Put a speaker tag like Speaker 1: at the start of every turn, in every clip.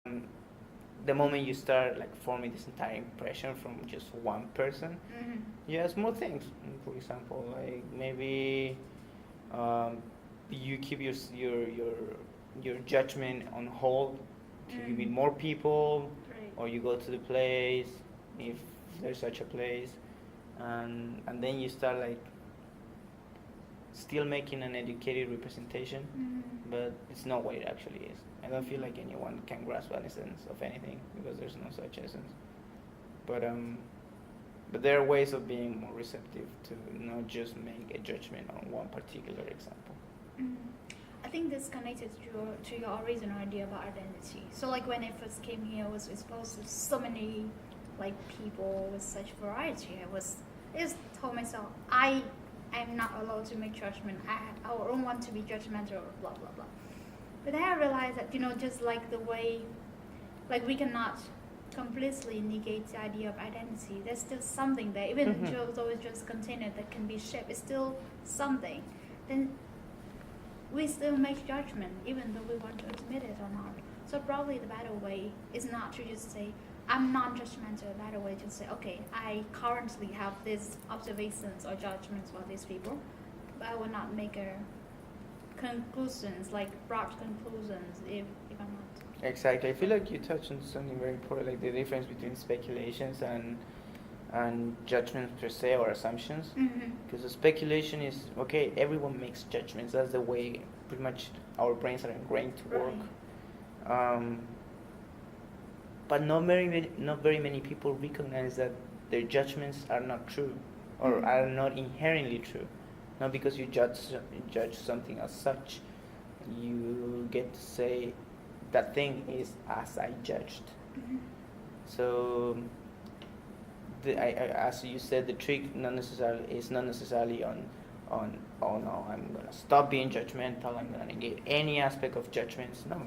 Speaker 1: The moment you start like forming this entire impression from just one person, you have small things. For example, like maybe um, you keep your judgment on hold till you meet more people,
Speaker 2: Right.
Speaker 1: or you go to the place if there's such a place, and then you start like still making an educated representation, but it's not what it actually is. I don't feel like anyone can grasp an essence of anything because there's no such essence. But but there are ways of being more receptive to not just make a judgment on one particular example.
Speaker 2: Mm. I think this connected to your original idea about identity. So like when I first came here, I was exposed to so many like people with such variety. I just told myself I'm not allowed to make judgment. I don't want to be judgmental or blah blah blah. But then I realized that just like the way, like we cannot completely negate the idea of identity. There's still something there, even though it's just container that can be shaped. It's still something. Then we still make judgment, even though we want to admit it or not. So probably the better way is not to just say I'm non-judgmental. A better way to say, okay, I currently have these observations or judgments about these people, but I will not make a conclusions, like broad conclusions, if I'm not.
Speaker 1: Exactly. I feel like you touched on something very important, like the difference between speculations and judgments per se or assumptions. Because the speculation is okay. Everyone makes judgments. That's the way pretty much our brains are ingrained to work.
Speaker 2: Right.
Speaker 1: But not very many people recognize that their judgments are not true, or are not inherently true. Not because you judge something as such, you get to say that thing is as I judged. So, as you said, the trick is not necessarily on oh no, I'm gonna stop being judgmental. I'm gonna negate any aspect of judgments. No,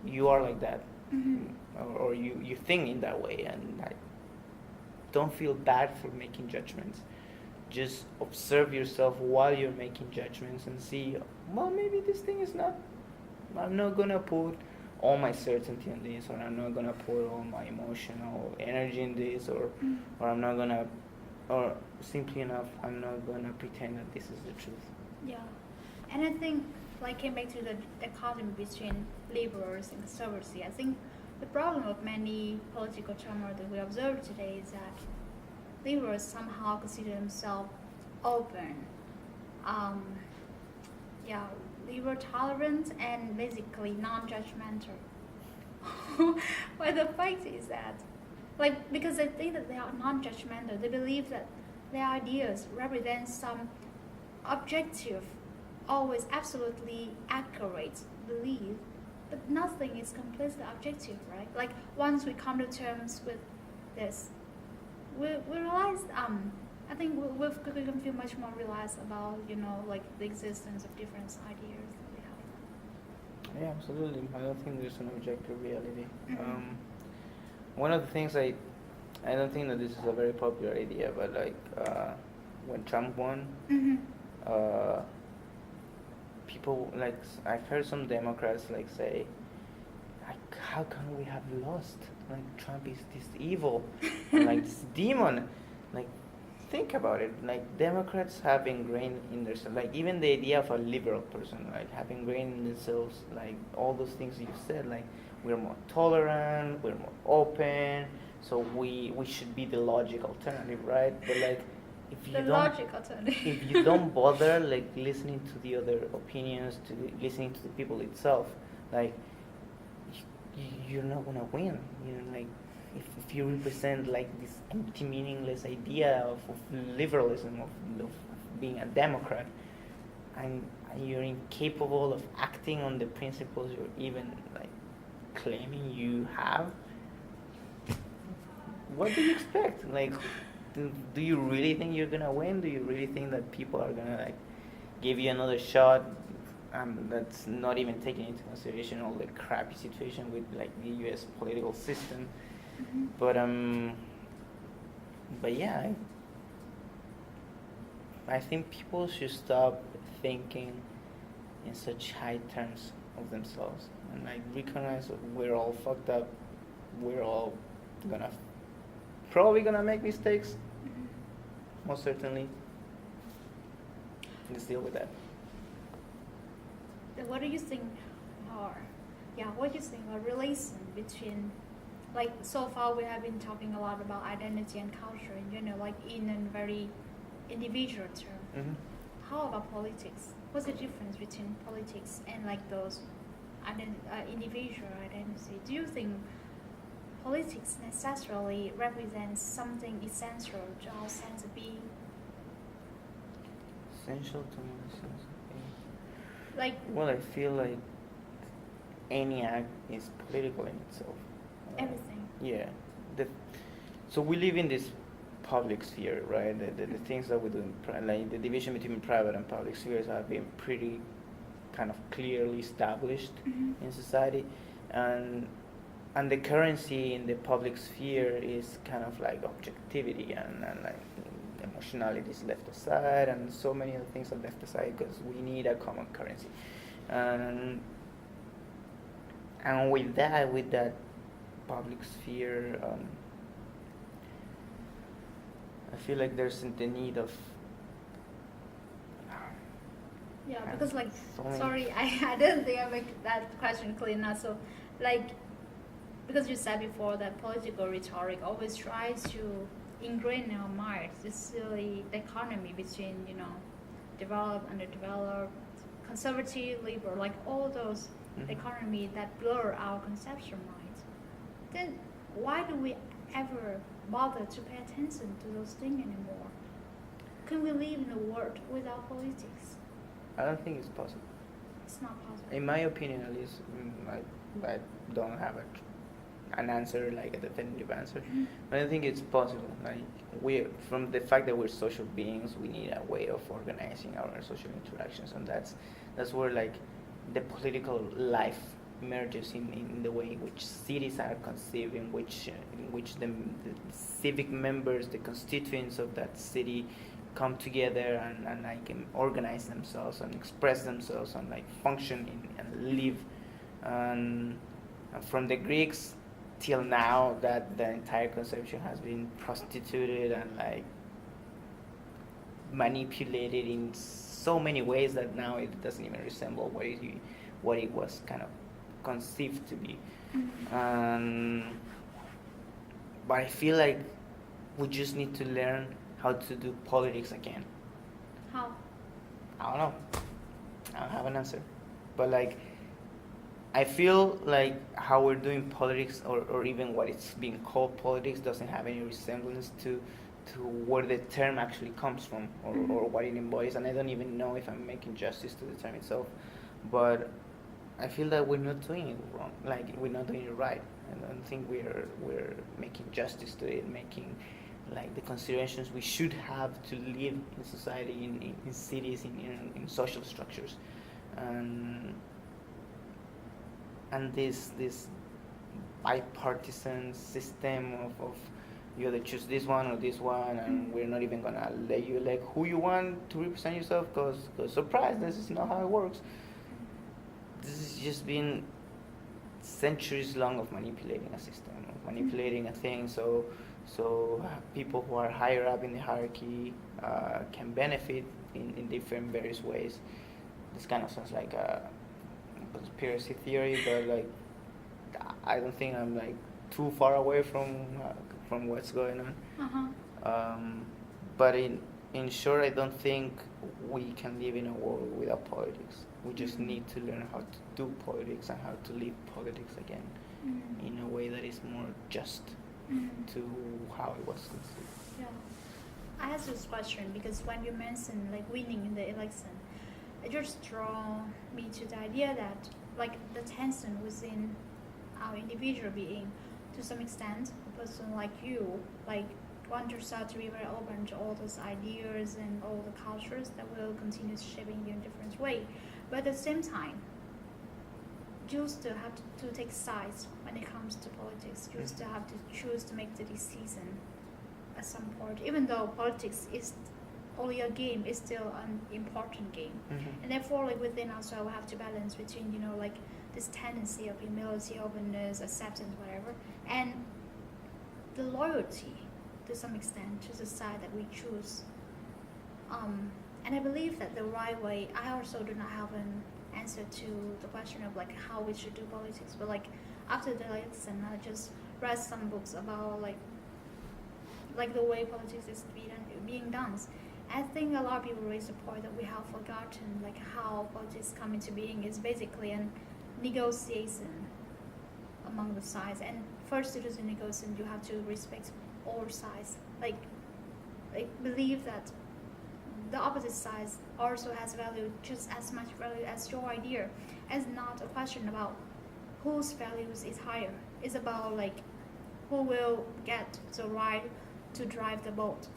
Speaker 1: you are like that, or you think in that way, and I don't feel bad for making judgments. Just observe yourself while you're making judgments and see, well, maybe this thing is not. I'm not gonna put all my certainty in this, or I'm not gonna put all my emotional energy in this, or I'm not gonna, or simply enough, I'm not gonna pretend that this is the truth.
Speaker 2: Yeah, and I think like came back to the dichotomy between liberals and conservacy. I think the problem of many political turmoil that we observe today is that liberals somehow consider themselves open, um, yeah, liberal tolerant and basically non-judgmental. But the fact is that, like, because they think that they are non-judgmental, they believe that their ideas represent some objective, always absolutely accurate belief, but nothing is completely objective, right? Like once we come to terms with this, we realized I think we can feel much more relaxed about like the existence of different ideas that we have.
Speaker 1: Yeah, absolutely. I don't think there's an objective reality. One of the things I don't think that this is a very popular idea, but like when Trump won, uh, people like I've heard some Democrats like say, like, how can we have lost? Like Trump is this evil, and like this demon. Like think about it. Like Democrats have ingrained in themselves, like even the idea of a liberal person, like have ingrained in themselves, like all those things you said. Like we're more tolerant, we're more open, so we should be the logic alternative, right? But like if you
Speaker 2: The
Speaker 1: don't
Speaker 2: logic alternative.
Speaker 1: if you don't bother like listening to the other opinions, listening to the people itself, like you're not gonna win. Like if you represent like this empty, meaningless idea of liberalism, of being a Democrat, and you're incapable of acting on the principles you're even like claiming you have, what do you expect? Like, do you really think you're gonna win? Do you really think that people are gonna like give you another shot? That's not even taking into consideration all the crappy situation with like the U.S. political system. But yeah, I think people should stop thinking in such high terms of themselves. and like recognize that we're all fucked up. We're all gonna probably gonna make mistakes, most certainly. Let's deal with that.
Speaker 2: What do you think are, what do you think are relation between, like so far we have been talking a lot about identity and culture in general, like in a very individual term.
Speaker 1: Mm-hmm.
Speaker 2: How about politics? What's the difference between politics and like those individual identity? Do you think politics necessarily represents something essential to our sense of being?
Speaker 1: Essential to my sense of being.
Speaker 2: Like,
Speaker 1: Well, I feel like any act is political in itself.
Speaker 2: everything.
Speaker 1: Yeah. The, so we live in this public sphere, right? The things that we do, like the division between private and public spheres have been pretty kind of clearly established in society, and the currency in the public sphere is kind of like objectivity, and like emotionality is left aside, and so many other things are left aside because we need a common currency, and with that public sphere, I feel like there's the need of
Speaker 2: Yeah, because like,
Speaker 1: so many-
Speaker 2: sorry, I didn't think I make that question clear enough. So, like, because you said before that political rhetoric always tries to ingrain in our minds this silly dichotomy between, developed, underdeveloped, conservative, liberal, like all those dichotomy that blur our conceptual minds. Then why do we ever bother to pay attention to those things anymore? Can we live in a world without politics?
Speaker 1: I don't think it's possible.
Speaker 2: It's not possible.
Speaker 1: In my opinion, at least, I don't have an answer, like a definitive answer. But I think it's possible. Like from the fact that we're social beings, we need a way of organizing our social interactions, and that's where like the political life emerges in the way in which cities are conceived, in which the civic members, the constituents of that city, come together and like organize themselves and express themselves and like function and live. And from the Greeks till now, that the entire conception has been prostituted and like manipulated in so many ways that now it doesn't even resemble what it was kind of conceived to be. But I feel like we just need to learn how to do politics again.
Speaker 2: How?
Speaker 1: I don't know. I don't have an answer. But like, I feel like how we're doing politics, or even what it's being called politics, doesn't have any resemblance to where the term actually comes from, or what it embodies. And I don't even know if I'm making justice to the term itself. But I feel that we're not doing it wrong. Like, we're not doing it right. I don't think we're making justice to it, making like the considerations we should have to live in society, in cities, in social structures, and this bipartisan system of you either choose this one or this one, and we're not even gonna let you elect who you want to represent yourself, because surprise, this is not how it works. This has just been centuries long of manipulating a system, of manipulating a thing, so people who are higher up in the hierarchy can benefit in different various ways. This kind of sounds like a conspiracy theory, but like I don't think I'm like too far away from what's going on. But in short, I don't think we can live in a world without politics. We just need to learn how to do politics and how to live politics again in a way that is more just to how it was conceived.
Speaker 2: Yeah. I asked this question because when you mentioned like winning in the election, it just draw me to the idea that like the tension within our individual being, to some extent, a person like you, like want yourself to be very open to all those ideas and all the cultures that will continue shaping you in different way. But at the same time, you still have to take sides when it comes to politics. You still have to choose to make the decision at some point, even though politics is only a game, is still an important game. And therefore, like within ourselves, we have to balance between, like this tendency of humility, openness, acceptance, whatever, and the loyalty to some extent to the side that we choose. And I believe that the right way. I also do not have an answer to the question of like how we should do politics, but like after the election, I just read some books about like the way politics is being done. I think a lot of people raise the point that we have forgotten like how politics come into being is basically a negotiation among the sides. And first, to do the negotiation, you have to respect all sides. Like believe that the opposite side also has value, just as much value as your idea. It's not a question about whose values is higher. It's about like who will get the right to drive the boat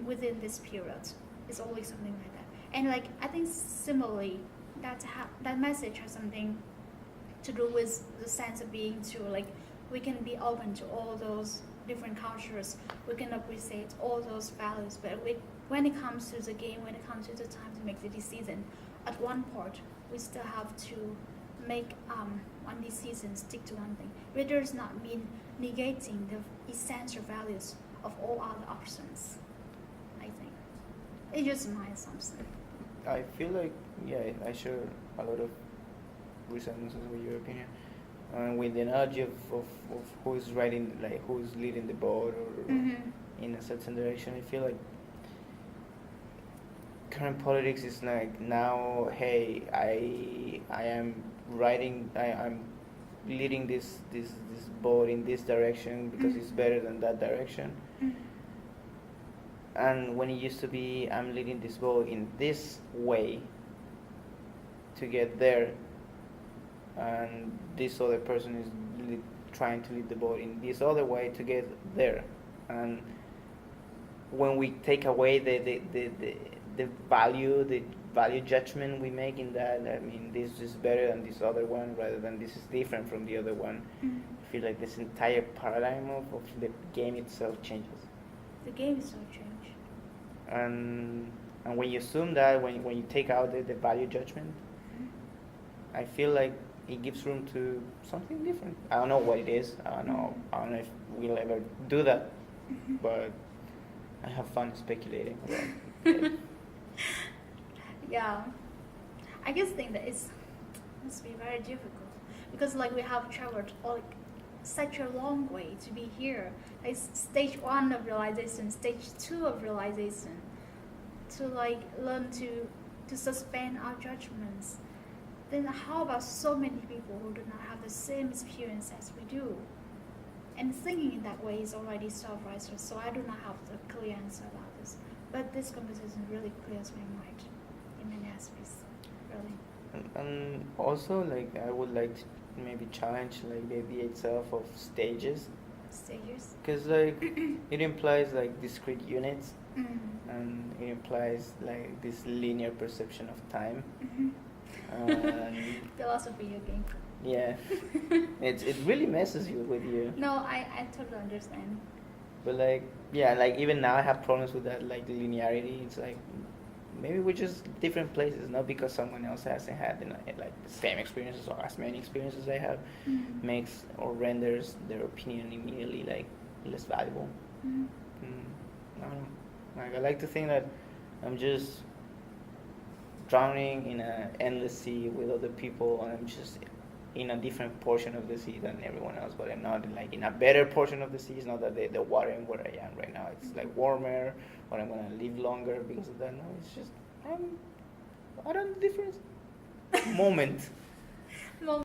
Speaker 2: within this period. It's always something like that. And like I think similarly, that message has something to do with the sense of being too. Like we can be open to all those different cultures. We can appreciate all those values, but when it comes to the game, when it comes to the time to make the decision, at one part we still have to make one decision, stick to one thing. It does not mean negating the essential values of all other options. I think it's just my assumption.
Speaker 1: I feel like, yeah, I share a lot of resemblances with your opinion. With the analogy of who's riding, like who's leading the boat or in a certain direction, I feel like current politics is like now, hey, I am I'm leading this boat in this direction because it's better than that direction. And when it used to be, I'm leading this boat in this way to get there, and this other person is trying to lead the boat in this other way to get there. And when we take away the value judgment we make in that, I mean, this is better than this other one rather than this is different from the other one, I feel like this entire paradigm of the game itself changes.
Speaker 2: The game itself changes.
Speaker 1: And when you assume that, when you take out the value judgment, I feel like it gives room to something different. I don't know what it is. I don't know if we'll ever do that, but I have fun speculating about it.
Speaker 2: Yeah, I just think that it must be very difficult because like we have traveled like such a long way to be here. Like stage 1 of realization, stage 2 of realization, to like learn to suspend our judgments. Then how about so many people who do not have the same experience as we do? And thinking in that way is already self-righteous, so I do not have the clear answer about this. But this conversation really clears my mind in many aspects, really.
Speaker 1: And also, like, I would like to maybe challenge like the idea itself of stages.
Speaker 2: Stages?
Speaker 1: Because like it implies like discrete units, and it implies like this linear perception of time. And
Speaker 2: Philosophy again.
Speaker 1: yeah, it really messes with you.
Speaker 2: No, I totally understand.
Speaker 1: But like, yeah, like even now I have problems with that, like the linearity. It's like maybe we're just different places, not because someone else hasn't had like the same experiences or as many experiences I have, makes or renders their opinion immediately like less valuable. I don't know. Like I like to think that I'm just drowning in an endless sea with other people, and I'm just in a different portion of the sea than everyone else, but I'm not like in a better portion of the sea. It's not that the water in where I am right now, it's like warmer, or I'm gonna live longer because of that. No, it's just I don't know the difference. Moment.